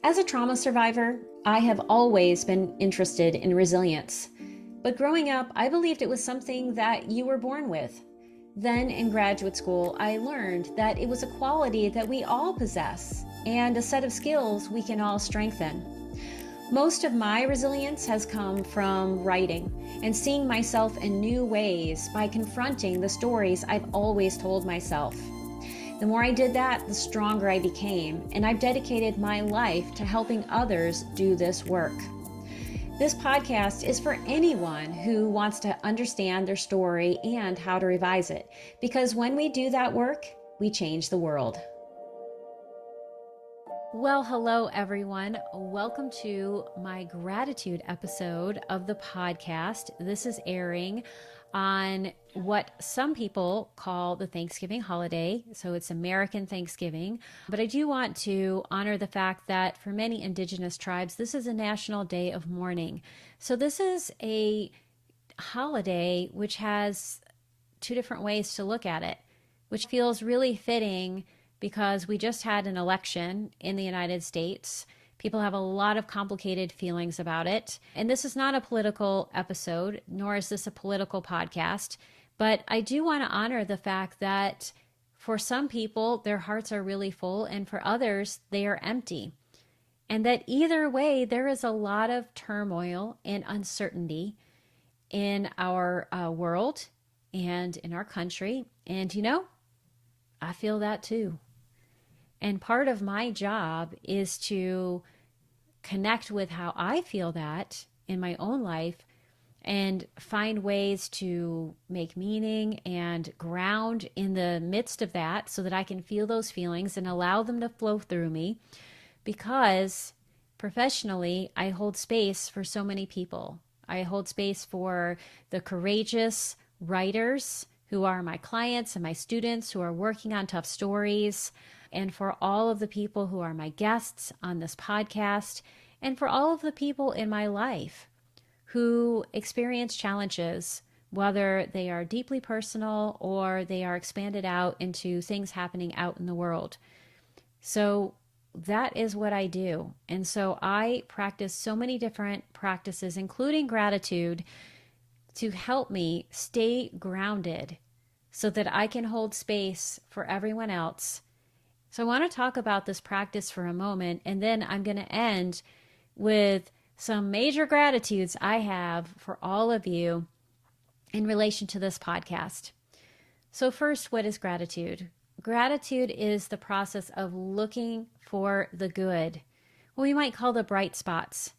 As a trauma survivor, I have always been interested in resilience. But growing up, I believed it was something that you were born with. Then in graduate school, I learned that it was a quality that we all possess and a set of skills we can all strengthen. Most of my resilience has come from writing and seeing myself in new ways by confronting the stories I've always told myself. The more I did that, the stronger I became, and I've dedicated my life to helping others do this work. This podcast is for anyone who wants to understand their story and how to revise it, because when we do that work, we change the world. Well, hello everyone. Welcome to my gratitude episode of the podcast. This is airing on what some people call the Thanksgiving holiday. So it's American Thanksgiving. But I do want to honor the fact that for many indigenous tribes, this is a national day of mourning. So this is a holiday which has two different ways to look at it, which feels really fitting because we just had an election in the United States. People have a lot of complicated feelings about it. And this is not a political episode, nor is this a political podcast. But I do want to honor the fact that for some people, their hearts are really full, and for others, they are empty. And that either way, there is a lot of turmoil and uncertainty in our world and in our country. And I feel that too. And part of my job is to connect with how I feel that in my own life and find ways to make meaning and ground in the midst of that so that I can feel those feelings and allow them to flow through me. Because professionally, I hold space for so many people. I hold space for the courageous writers who are my clients and my students who are working on tough stories, and for all of the people who are my guests on this podcast, and for all of the people in my life who experience challenges, whether they are deeply personal or they are expanded out into things happening out in the world. So that is what I do. And so I practice so many different practices, including gratitude, to help me stay grounded so that I can hold space for everyone else. So I want to talk about this practice for a moment, and then I'm going to end with some major gratitudes I have for all of you in relation to this podcast. So first, what is gratitude? Gratitude is the process of looking for the good, what we might call the bright spots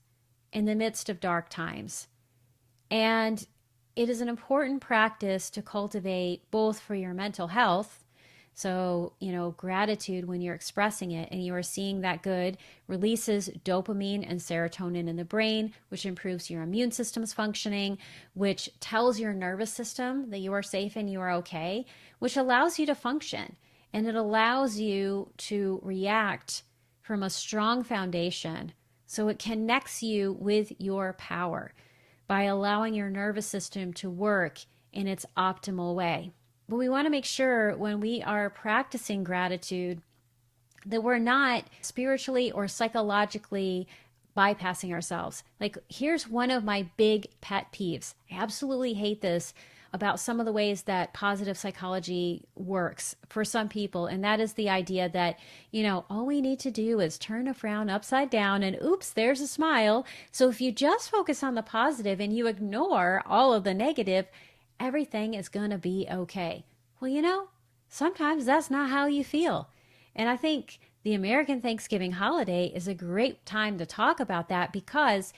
in the midst of dark times. And it is an important practice to cultivate both for your mental health. So, gratitude, when you're expressing it and you are seeing that good, releases dopamine and serotonin in the brain, which improves your immune system's functioning, which tells your nervous system that you are safe and you are okay, which allows you to function. And it allows you to react from a strong foundation. So it connects you with your power by allowing your nervous system to work in its optimal way. But we want to make sure when we are practicing gratitude that we're not spiritually or psychologically bypassing ourselves. Like, here's one of my big pet peeves. I absolutely hate this about some of the ways that positive psychology works for some people. And that is the idea that, all we need to do is turn a frown upside down and oops, there's a smile. So if you just focus on the positive and you ignore all of the negative, everything is going to be okay. Well, sometimes that's not how you feel. And I think the American Thanksgiving holiday is a great time to talk about that, because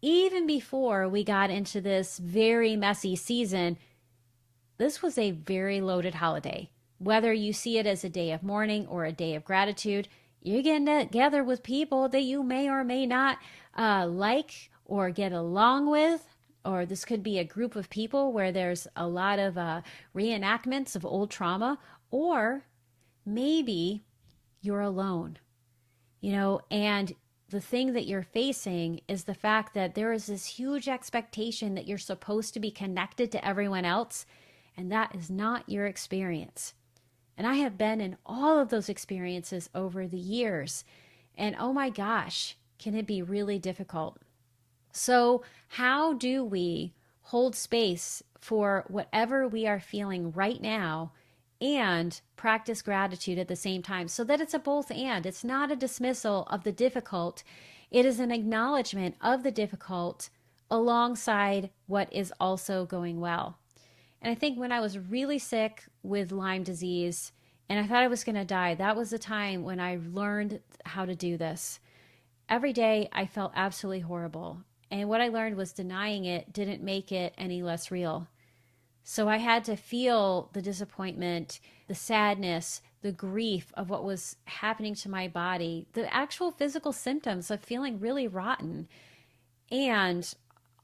even before we got into this very messy season, this was a very loaded holiday. Whether you see it as a day of mourning or a day of gratitude, you're getting together with people that you may or may not like or get along with. Or this could be a group of people where there's a lot of reenactments of old trauma. Or maybe you're alone, and the thing that you're facing is the fact that there is this huge expectation that you're supposed to be connected to everyone else, and that is not your experience. And I have been in all of those experiences over the years. And oh my gosh, can it be really difficult? So, how do we hold space for whatever we are feeling right now and practice gratitude at the same time so that it's a both and? It's not a dismissal of the difficult, it is an acknowledgement of the difficult alongside what is also going well. And I think when I was really sick with Lyme disease and I thought I was going to die, that was the time when I learned how to do this. Every day I felt absolutely horrible. And what I learned was denying it didn't make it any less real. So I had to feel the disappointment, the sadness, the grief of what was happening to my body, the actual physical symptoms of feeling really rotten, and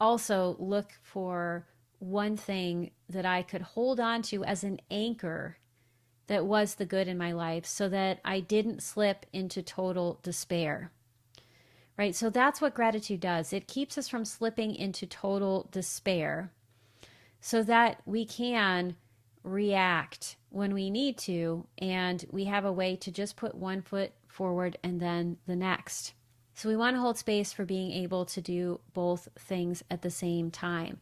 also look for one thing that I could hold on to as an anchor that was the good in my life so that I didn't slip into total despair. Right? So that's what gratitude does. It keeps us from slipping into total despair so that we can react when we need to, and we have a way to just put one foot forward and then the next. So we want to hold space for being able to do both things at the same time.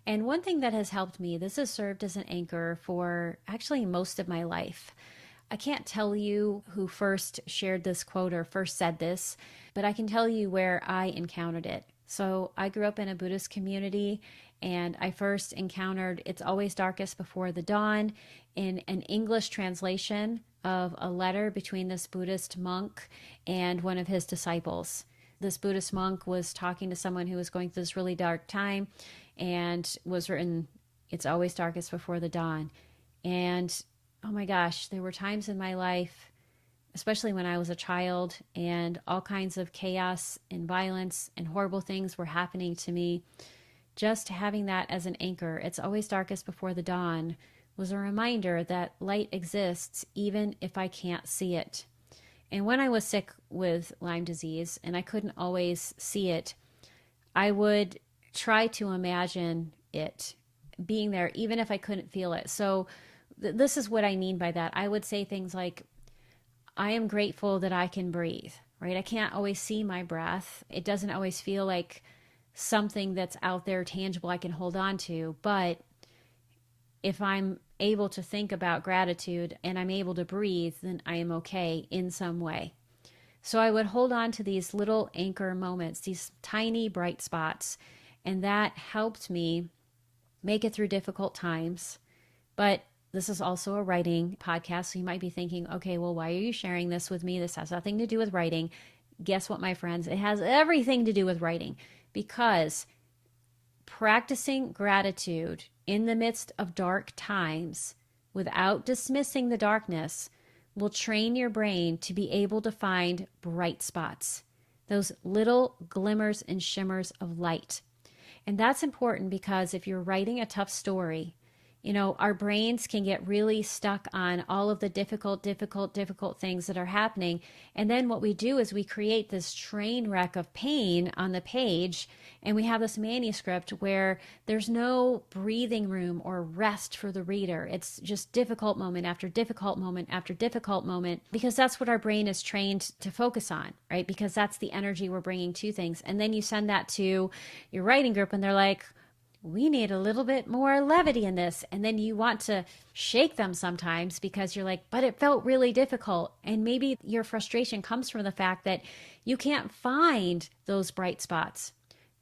And one thing that has helped me, this has served as an anchor for actually most of my life. I can't tell you who first shared this quote or first said this, but I can tell you where I encountered it. So I grew up in a Buddhist community, and I first encountered "It's always darkest before the dawn" in an English translation of a letter between this Buddhist monk and one of his disciples. This Buddhist monk was talking to someone who was going through this really dark time, and was written, "It's always darkest before the dawn." And oh my gosh, there were times in my life, especially when I was a child, and all kinds of chaos and violence and horrible things were happening to me. Just having that as an anchor, "It's always darkest before the dawn," was a reminder that light exists even if I can't see it. And when I was sick with Lyme disease and I couldn't always see it, I would try to imagine it being there even if I couldn't feel it. So this is what I mean by that. I would say things like, I am grateful that I can breathe, right? I can't always see my breath. It doesn't always feel like something that's out there tangible I can hold on to. But if I'm able to think about gratitude and I'm able to breathe, then I am okay in some way. So I would hold on to these little anchor moments, these tiny bright spots, and that helped me make it through difficult times. But this is also a writing podcast, so you might be thinking, okay, well, why are you sharing this with me? This has nothing to do with writing. Guess what, my friends? It has everything to do with writing, because practicing gratitude in the midst of dark times without dismissing the darkness will train your brain to be able to find bright spots, those little glimmers and shimmers of light. And that's important because if you're writing a tough story, our brains can get really stuck on all of the difficult things that are happening. And then what we do is we create this train wreck of pain on the page, and we have this manuscript where there's no breathing room or rest for the reader. It's just difficult moment after difficult moment after difficult moment, because that's what our brain is trained to focus on, right? Because that's the energy we're bringing to things. And then you send that to your writing group, and they're like, we need a little bit more levity in this. And then you want to shake them sometimes because you're like, but it felt really difficult. And maybe your frustration comes from the fact that you can't find those bright spots.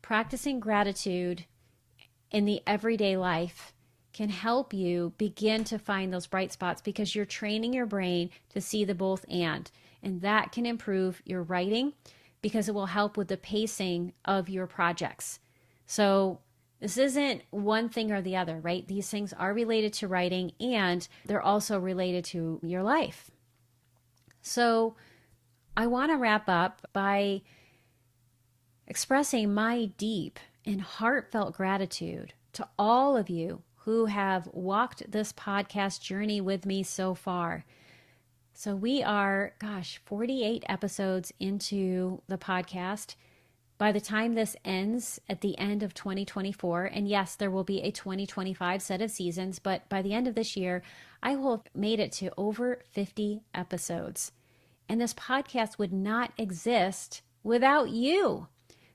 Practicing gratitude in the everyday life can help you begin to find those bright spots because you're training your brain to see the both and. And that can improve your writing because it will help with the pacing of your projects. So this isn't one thing or the other, right? These things are related to writing, and they're also related to your life. So I want to wrap up by expressing my deep and heartfelt gratitude to all of you who have walked this podcast journey with me so far. So we are, 48 episodes into the podcast. By the time this ends at the end of 2024, and yes, there will be a 2025 set of seasons, but by the end of this year, I will have made it to over 50 episodes. And this podcast would not exist without you.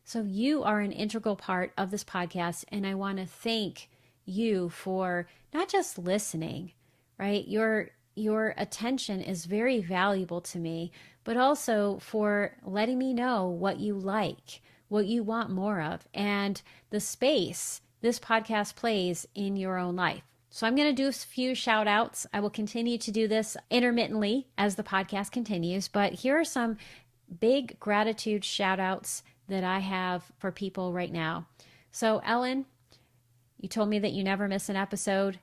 So you are an integral part of this podcast. And I want to thank you for not just listening, right? Your attention is very valuable to me, but also for letting me know what you like, what you want more of, and the space this podcast plays in your own life. So I'm going to do a few shout outs. I will continue to do this intermittently as the podcast continues, but here are some big gratitude shout outs that I have for people right now. So Ellen, you told me that you never miss an episode.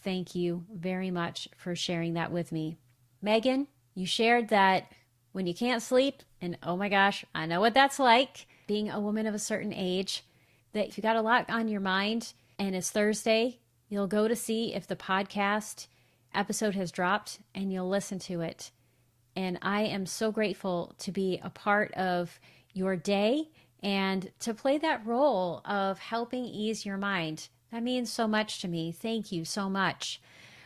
Thank you very much for sharing that with me. Megan, you shared that when you can't sleep, and oh my gosh, I know what that's like, being a woman of a certain age, that if you got a lot on your mind and it's Thursday, you'll go to see if the podcast episode has dropped and you'll listen to it. And I am so grateful to be a part of your day and to play that role of helping ease your mind. That means so much to me. Thank you so much.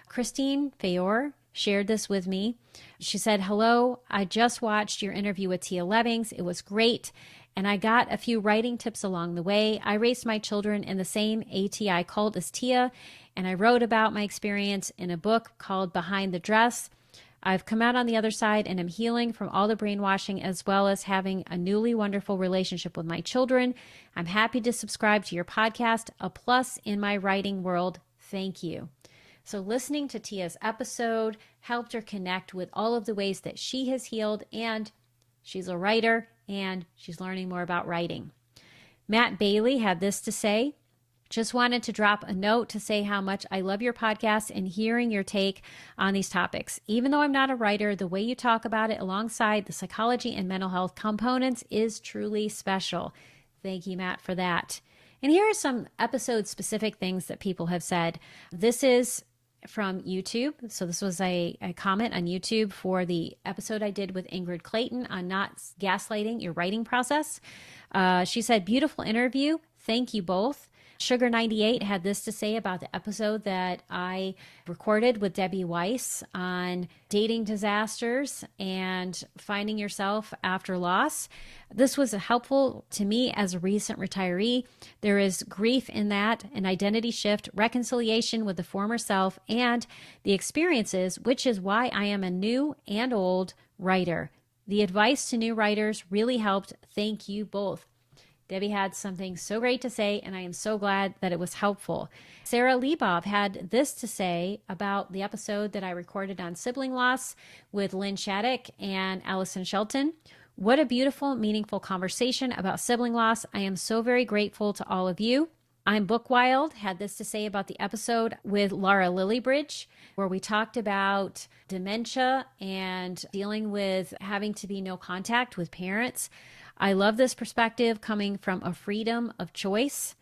Christine Fayor shared this with me. She said, "Hello, I just watched your interview with Tia Levings. It was great. And I got a few writing tips along the way. I raised my children in the same ATI cult as Tia, and I wrote about my experience in a book called Behind the Dress. I've come out on the other side and am healing from all the brainwashing as well as having a newly wonderful relationship with my children. I'm happy to subscribe to your podcast, a plus in my writing world. Thank you." So listening to Tia's episode helped her connect with all of the ways that she has healed, and she's a writer and she's learning more about writing. Matt Bailey had this to say: "Just wanted to drop a note to say how much I love your podcast and hearing your take on these topics. Even though I'm not a writer, the way you talk about it alongside the psychology and mental health components is truly special." Thank you, Matt, for that. And here are some episode-specific things that people have said. This is from YouTube. So this was a comment on YouTube for the episode I did with Ingrid Clayton on not gaslighting your writing process. She said, "Beautiful interview. Thank you both." Sugar98 had this to say about the episode that I recorded with Debbie Weiss on dating disasters and finding yourself after loss. "This was helpful to me as a recent retiree. There is grief in that, an identity shift, reconciliation with the former self, and the experiences, which is why I am a new and old writer. The advice to new writers really helped. Thank you both." Debbie had something so great to say, and I am so glad that it was helpful. Sarah Liebov had this to say about the episode that I recorded on sibling loss with Lynn Shattuck and Allison Shelton. "What a beautiful, meaningful conversation about sibling loss. I am so very grateful to all of you." I'm Bookwild had this to say about the episode with Laura Lillybridge, where we talked about dementia and dealing with having to be no contact with parents. "I love this perspective coming from a freedom of choice."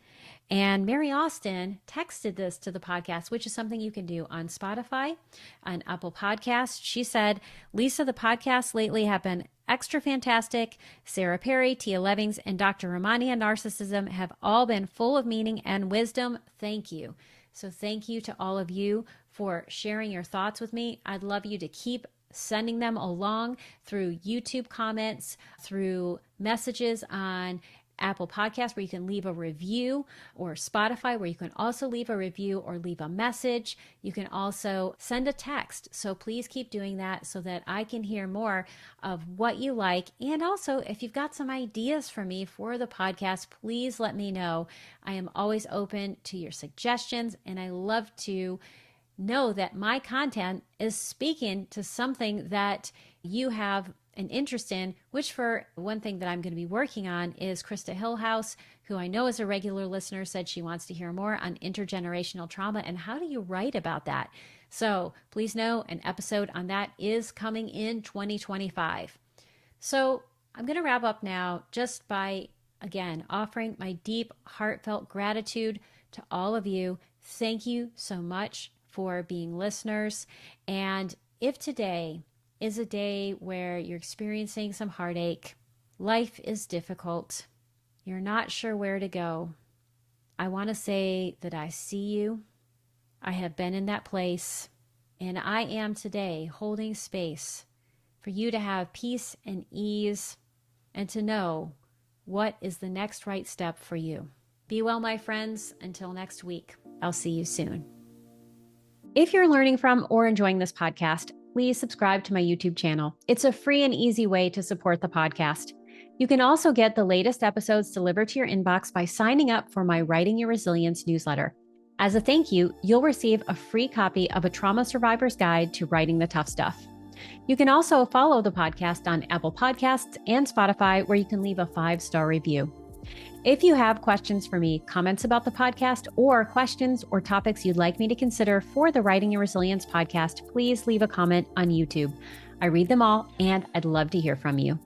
And Mary Austin texted this to the podcast, which is something you can do on Spotify, on Apple Podcasts. She said, "Lisa, the podcasts lately have been extra fantastic. Sarah Perry, Tia Levings, and Dr. Romani on narcissism have all been full of meaning and wisdom. Thank you." So thank you to all of you for sharing your thoughts with me. I'd love you to keep sending them along through YouTube comments, through messages on Apple Podcasts where you can leave a review, or Spotify where you can also leave a review or leave a message. You can also send a text. So please keep doing that so that I can hear more of what you like. And also, if you've got some ideas for me for the podcast, please let me know. I am always open to your suggestions, and I love to know that my content is speaking to something that you have an interest in, which for one thing that I'm going to be working on is Krista Hillhouse, who I know is a regular listener, said she wants to hear more on intergenerational trauma and how do you write about that. So please know an episode on that is coming in 2025. So I'm going to wrap up now just by, again, offering my deep, heartfelt gratitude to all of you. Thank you so much for being listeners. And if today is a day where you're experiencing some heartache, life is difficult, you're not sure where to go, I want to say that I see you. I have been in that place, and I am today holding space for you to have peace and ease, and to know what is the next right step for you. Be well, my friends. Until next week, I'll see you soon. If you're learning from or enjoying this podcast, please subscribe to my YouTube channel. It's a free and easy way to support the podcast. You can also get the latest episodes delivered to your inbox by signing up for my Writing Your Resilience newsletter. As a thank you, you'll receive a free copy of A Trauma Survivor's Guide to Writing the Tough Stuff. You can also follow the podcast on Apple Podcasts and Spotify, where you can leave a 5-star review. If you have questions for me, comments about the podcast, or questions or topics you'd like me to consider for the Writing Your Resilience podcast, please leave a comment on YouTube. I read them all, and I'd love to hear from you.